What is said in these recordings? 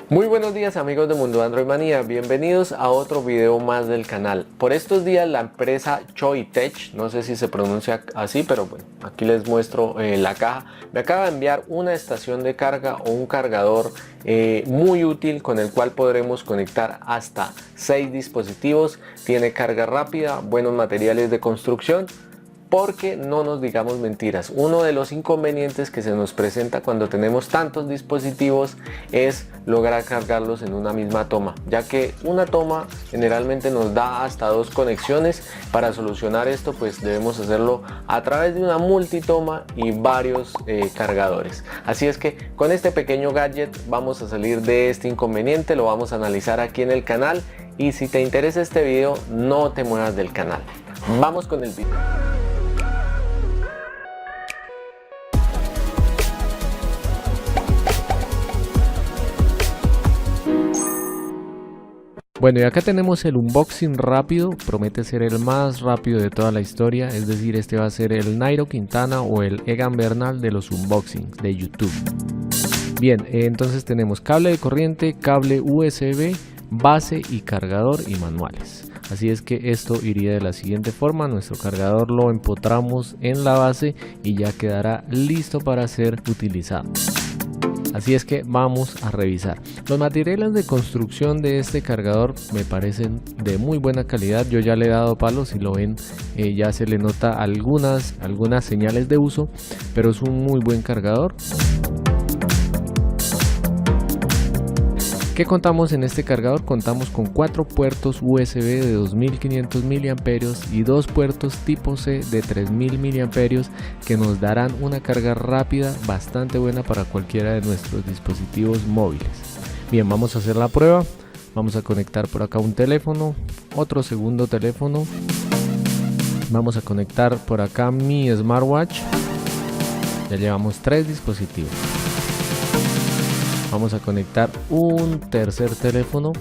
Muy buenos días amigos de Mundo Android Manía, bienvenidos a otro video más del canal. Por estos días la empresa Choitech, no sé si se pronuncia así, pero bueno, aquí les muestro la caja. Me acaba de enviar una estación de carga o un cargador muy útil con el cual podremos conectar hasta 6 dispositivos. Tiene carga rápida, buenos materiales de construcción. Porque no nos digamos mentiras, uno de los inconvenientes que se nos presenta cuando tenemos tantos dispositivos es lograr cargarlos en una misma toma, ya que una toma generalmente nos da hasta 2 conexiones. Para solucionar esto pues debemos hacerlo a través de una multitoma y varios cargadores. Así es que con este pequeño gadget vamos a salir de este inconveniente, lo vamos a analizar aquí en el canal, y si te interesa este video no te muevas del canal. Vamos con el video. Bueno, y acá tenemos el unboxing rápido, promete ser el más rápido de toda la historia, es decir, este va a ser el Nairo Quintana o el Egan Bernal de los unboxings de YouTube. Bien, entonces tenemos cable de corriente, cable USB, base y cargador y manuales. Así es que esto iría de la siguiente forma: nuestro cargador lo empotramos en la base y ya quedará listo para ser utilizado. Así es que vamos a revisar. Los materiales de construcción de este cargador me parecen de muy buena calidad. Yo ya le he dado palos, si lo ven ya se le nota algunas señales de uso, pero es un muy buen cargador. ¿Qué contamos en este cargador? Contamos con 4 puertos USB de 2500 mAh y 2 puertos tipo C de 3000 mAh que nos darán una carga rápida bastante buena para cualquiera de nuestros dispositivos móviles. Bien, vamos a hacer la prueba. Vamos a conectar por acá un teléfono, otro segundo teléfono. Vamos a conectar por acá mi smartwatch. Ya llevamos 3 dispositivos. Vamos a conectar un tercer teléfono.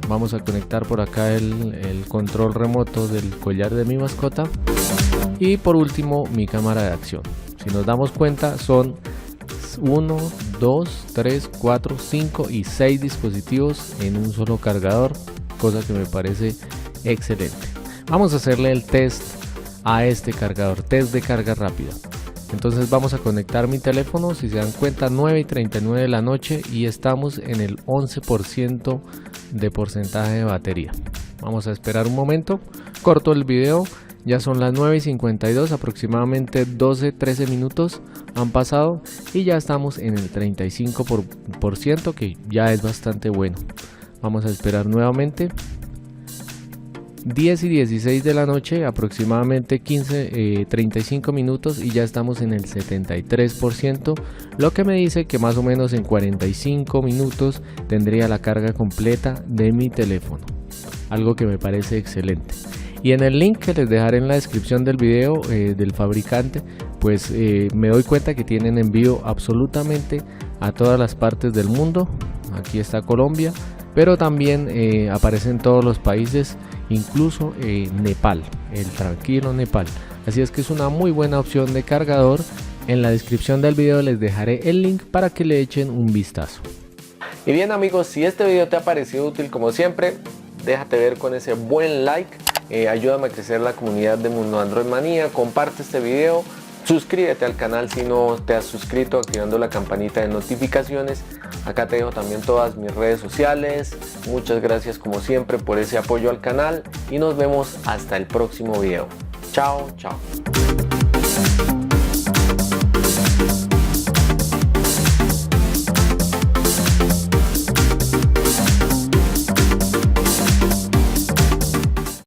Vamos a conectar por acá el control remoto del collar de mi mascota. Y por último mi cámara de acción. Si nos damos cuenta son 1, 2, 3, 4, 5 y 6 dispositivos en un solo cargador, cosa que me parece excelente. Vamos a hacerle el test a este cargador, test de carga rápida. Entonces vamos a conectar mi teléfono. Si se dan cuenta, 9:39 de la noche y estamos en el 11% de porcentaje de batería. Vamos a esperar un momento, corto el video. Ya son las 9:52, aproximadamente 12-13 minutos han pasado y ya estamos en el 35%, que ya es bastante bueno. Vamos a esperar nuevamente. 10:16 de la noche, aproximadamente 35 minutos y ya estamos en el 73%, lo que me dice que más o menos en 45 minutos tendría la carga completa de mi teléfono, algo que me parece excelente. Y en el link que les dejaré en la descripción del video del fabricante, pues me doy cuenta que tienen envío absolutamente a todas las partes del mundo. Aquí está Colombia, pero también aparecen todos los países, incluso Nepal, el tranquilo Nepal. Así es que es una muy buena opción de cargador. En la descripción del video les dejaré el link para que le echen un vistazo. Y bien amigos, si este video te ha parecido útil, como siempre, déjate ver con ese buen like. Ayúdame a crecer la comunidad de Mundo Android Manía. Comparte este video. Suscríbete al canal si no te has suscrito, activando la campanita de notificaciones. Acá te dejo también todas mis redes sociales. Muchas gracias como siempre por ese apoyo al canal y nos vemos hasta el próximo video. Chao, chao.